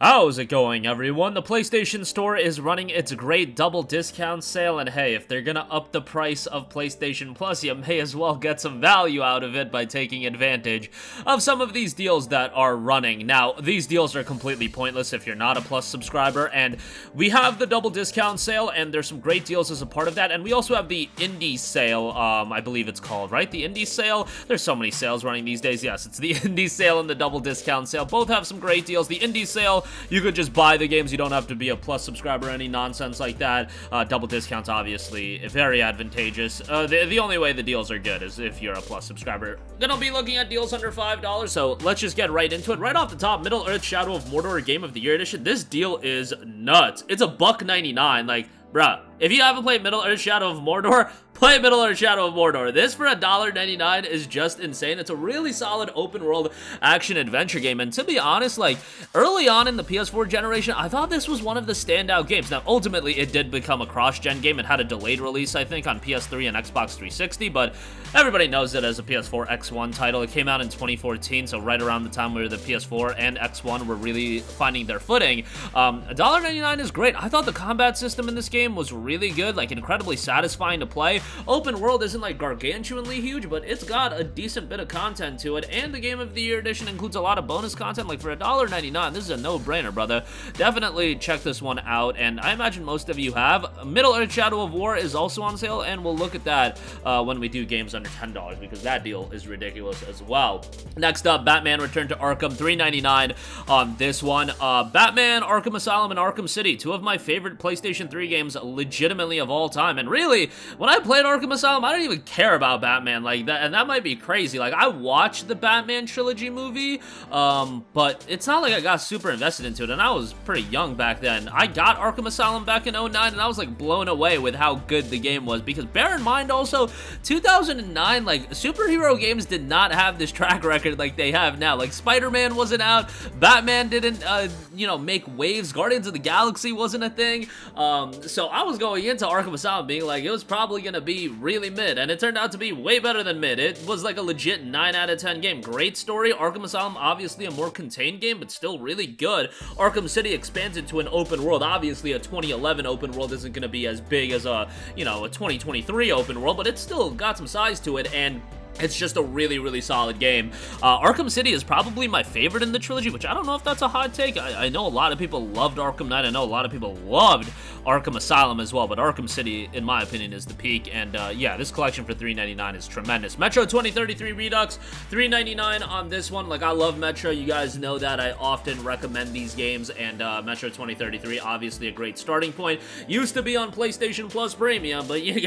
How's it going, everyone? The PlayStation Store is running its great double discount sale, and hey, if they're gonna up the price of PlayStation Plus, you may as well get some value out of it by taking advantage of some of these deals that are running. Now, these deals are completely pointless if you're not a Plus subscriber, and we have the double discount sale, and there's some great deals as a part of that, and we also have the Indie sale, I believe it's called, right? The Indie sale? There's so many sales running these days. Yes, it's the Indie sale and the double discount sale. Both have some great deals. The Indie sale, you could just buy the games. You don't have to be a Plus subscriber or any nonsense like that. Double discounts, obviously, very advantageous. The only way the deals are good is if you're a Plus subscriber. Gonna be looking at deals under $5, so let's just get right into it. Right off the top, Middle-earth Shadow of Mordor Game of the Year Edition. This deal is nuts. It's a $1.99. Like, bruh, if you haven't played Middle-earth Shadow of Mordor, play Middle-earth Shadow of Mordor. This for $1.99 is just insane. It's a really solid open-world action-adventure game, and to be honest, like, early on in the PS4 generation, I thought this was one of the standout games. Now, ultimately, it did become a cross-gen game. It had a delayed release, I think, on PS3 and Xbox 360, but everybody knows it as a PS4 X1 title. It came out in 2014, so right around the time where the PS4 and X1 were really finding their footing. $1.99 is great. I thought the combat system in this game was really good, like, incredibly satisfying to play. Open world isn't like gargantuanly huge, but it's got a decent bit of content to it, and the Game of the Year edition includes a lot of bonus content. Like, for $1.99, this is a no-brainer, brother. Definitely check this one out, and I imagine most of you have. Middle-earth Shadow of War is also on sale, and we'll look at that when we do games under $10, because that deal is ridiculous as well. Next up, Batman Return to Arkham, $3.99 on this one. Batman, Arkham Asylum, and Arkham City, two of my favorite PlayStation 3 games legitimately of all time, and really, when I played Arkham Asylum, I didn't even care about Batman like that, and that might be crazy. Like, I watched the Batman trilogy movie, but it's not like I got super invested into it, and I was pretty young back then. I got Arkham Asylum back in 2009, and I was, like, blown away with how good the game was, because bear in mind also, 2009, like, superhero games did not have this track record like they have now. Like, Spider-Man wasn't out, Batman didn't, you know, make waves, Guardians of the Galaxy wasn't a thing, so I was going into Arkham Asylum being like, it was probably gonna be really mid, and it turned out to be way better than mid. It was like a legit 9 out of 10 game. Great story. Arkham Asylum, obviously a more contained game, but still really good. Arkham City expands into an open world. Obviously, a 2011 open world isn't going to be as big as a, you know, a 2023 open world, but it's still got some size to it, and it's just a really, really solid game. Arkham City is probably my favorite in the trilogy, which I don't know if that's a hot take. I know a lot of people loved Arkham Knight. I know a lot of people loved Arkham Asylum as well, but Arkham City, in my opinion, is the peak. And yeah, this collection for $3.99 is tremendous. Metro 2033 Redux, $3.99 on this one. Like, I love Metro. You guys know that. I often recommend these games, and Metro 2033, obviously a great starting point. Used to be on PlayStation Plus Premium, but you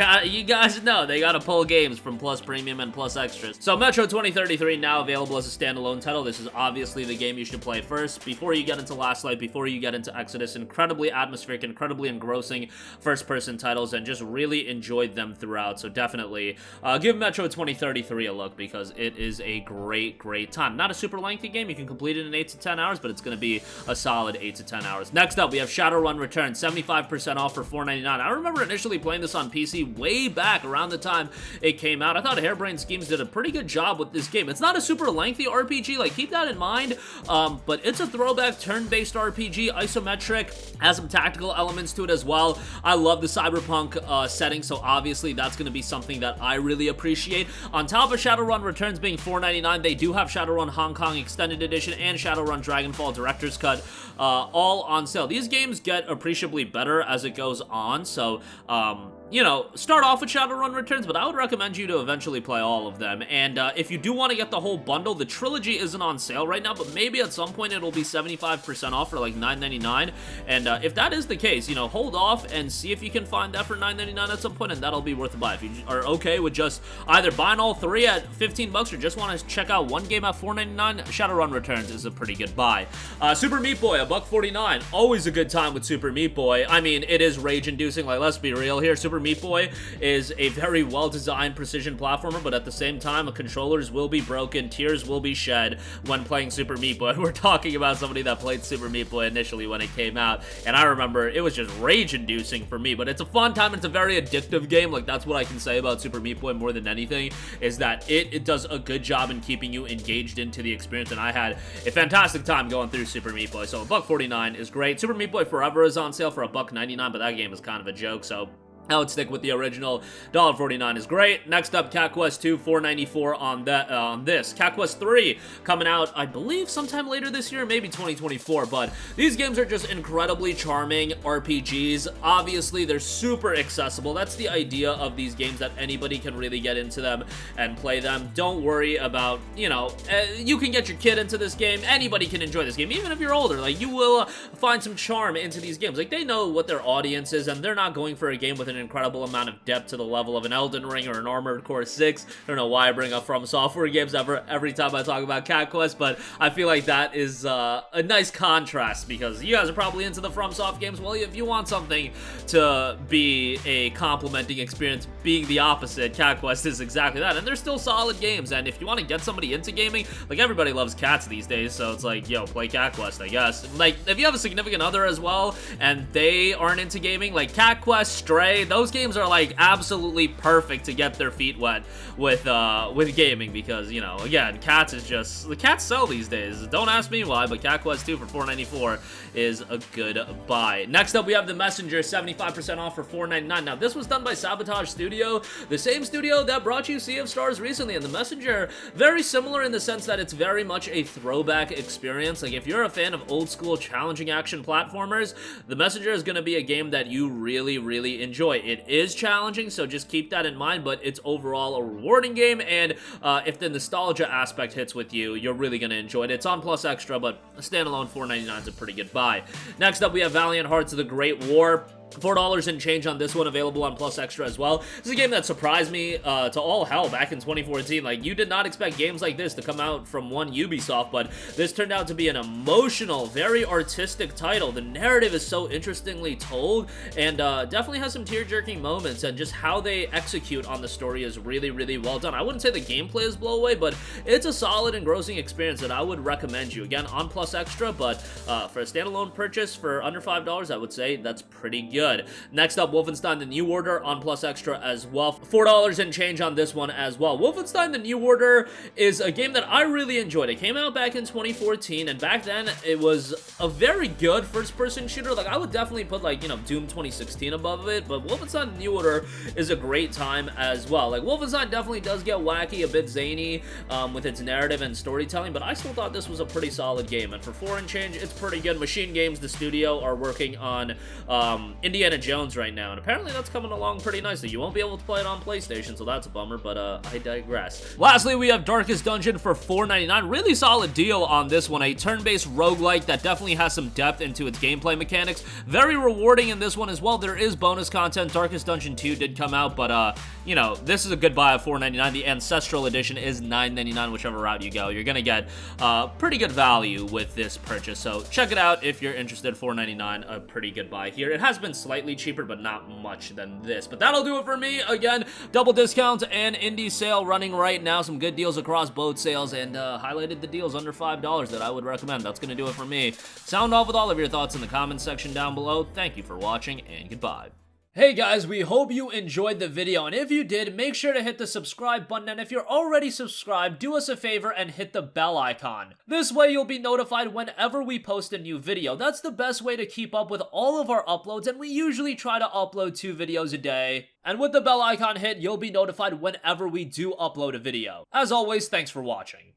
guys know they got to pull games from Plus Premium and Plus Extras. So Metro 2033 now available as a standalone title. This is obviously the game you should play first before you get into Last Light, before you get into Exodus. Incredibly atmospheric, incredibly engrossing first-person titles, and just really enjoyed them throughout. So definitely give Metro 2033 a look, because it is a great, great time. Not a super lengthy game. You can complete it in 8 to 10 hours, but it's going to be a solid 8 to 10 hours. Next up, we have Shadowrun Returns, 75% off for $4.99. I remember initially playing this on PC way back around the time it came out. I thought Harebrained Schemes did a pretty good job with this game. It's not a super lengthy RPG, like, keep that in mind, but it's a throwback turn-based RPG, isometric, has some tactical elements to it as well. I love the cyberpunk setting, so obviously that's going to be something that I really appreciate. On top of Shadowrun Returns being $4.99, they do have Shadowrun Hong Kong Extended Edition and Shadowrun Dragonfall Director's Cut all on sale. These games get appreciably better as it goes on, so you know, start off with Shadowrun Returns, but I would recommend you to eventually play all of them. And if you do want to get the whole bundle, the trilogy isn't on sale right now, but maybe at some point it'll be 75% off for like $9.99. And if that is the case, you know, hold off and see if you can find that for $9.99 at some point, and that'll be worth a buy. If you are okay with just either buying all three at $15 or just want to check out one game at $4.99, Shadowrun Returns is a pretty good buy. Super Meat Boy, $1.49. Always a good time with Super Meat Boy. I mean, it is rage-inducing. Like, let's be real here. Super Super Meat Boy is a very well-designed precision platformer, but at the same time, controllers will be broken, tears will be shed when playing Super Meat Boy. We're talking about somebody that played Super Meat Boy initially when it came out, and I remember it was just rage-inducing for me, but it's a fun time. It's a very addictive game. Like, that's what I can say about Super Meat Boy more than anything, is that it does a good job in keeping you engaged into the experience, and I had a fantastic time going through Super Meat Boy. So $1.49 is great. Super Meat Boy Forever is on sale for $1.99, but that game is kind of a joke, so I would stick with the original. $1.49 is great. Next up, Cat Quest 2, $4.94 on this. Cat Quest 3 coming out, I believe, sometime later this year, maybe 2024, but these games are just incredibly charming RPGs. Obviously, they're super accessible. That's the idea of these games, that anybody can really get into them and play them. Don't worry about, you know, you can get your kid into this game. Anybody can enjoy this game, even if you're older. Like, you will find some charm into these games. Like, they know what their audience is, and they're not going for a game with an incredible amount of depth to the level of an Elden Ring or an Armored Core 6. I don't know why I bring up From Software games every time I talk about Cat Quest, but I feel like that is a nice contrast, because you guys are probably into the From Soft games. Well, if you want something to be a complementing experience, being the opposite, Cat Quest is exactly that, and they're still solid games. And if you want to get somebody into gaming, like, everybody loves cats these days, so it's like, yo, play Cat Quest, I guess. Like, if you have a significant other as well, and they aren't into gaming, like Cat Quest, Stray, those games are like absolutely perfect to get their feet wet with gaming, because, you know, again, cats is just, the cats sell these days. Don't ask me why, but Cat Quest 2 for $4.94 is a good buy. Next up, we have The Messenger, 75% off for $4.99. Now, this was done by Sabotage Studio, the same studio that brought you Sea of Stars recently, and The Messenger, very similar in the sense that it's very much a throwback experience. Like, if you're a fan of old school challenging action platformers, The Messenger is going to be a game that you really, really enjoy. It is challenging, so just keep that in mind, but it's overall a rewarding game, and if the nostalgia aspect hits with you, you're really going to enjoy it. It's on Plus Extra, but a standalone $4.99 is a pretty good buy. Next up, we have Valiant Hearts of the Great War. $4 and change on this one, available on Plus Extra as well. This is a game that surprised me to all hell back in 2014. Like, you did not expect games like this to come out from one Ubisoft, but this turned out to be an emotional, very artistic title. The narrative is so interestingly told, and definitely has some tear-jerking moments, and just how they execute on the story is really, really well done. I wouldn't say the gameplay is blow away, but it's a solid, engrossing experience that I would recommend you. Again, on Plus Extra, but for a standalone purchase for under $5, I would say that's pretty good. Next up, Wolfenstein The New Order on Plus Extra as well. $4 and change on this one as well. Wolfenstein The New Order is a game that I really enjoyed. It came out back in 2014, and back then it was a very good first-person shooter. Like, I would definitely put, like, you know, Doom 2016 above it, but Wolfenstein The New Order is a great time as well. Like, Wolfenstein definitely does get wacky, a bit zany with its narrative and storytelling, but I still thought this was a pretty solid game, and for $4 and change, it's pretty good. Machine Games, the studio, are working on Indiana Jones right now, and apparently that's coming along pretty nicely. You won't be able to play it on PlayStation, so that's a bummer, but I digress. Lastly, we have Darkest Dungeon for $4.99. Really solid deal on this one. A turn-based roguelike that definitely has some depth into its gameplay mechanics. Very rewarding in this one as well. There is bonus content. Darkest Dungeon 2 did come out, but you know, this is a good buy at $4.99. The Ancestral Edition is $9.99, whichever route you go. You're gonna get pretty good value with this purchase, so check it out if you're interested. $4.99, a pretty good buy here. It has been slightly cheaper, but not much than this. But that'll do it for me. Again, double discounts and indie sale running right now. Some good deals across both sales, and highlighted the deals under $5 that I would recommend. That's going to do it for me. Sound off with all of your thoughts in the comments section down below. Thank you for watching, and goodbye. Hey guys, we hope you enjoyed the video, and if you did, make sure to hit the subscribe button, and if you're already subscribed, do us a favor and hit the bell icon. This way you'll be notified whenever we post a new video. That's the best way to keep up with all of our uploads, and we usually try to upload 2 videos a day. And with the bell icon hit, you'll be notified whenever we do upload a video. As always, thanks for watching.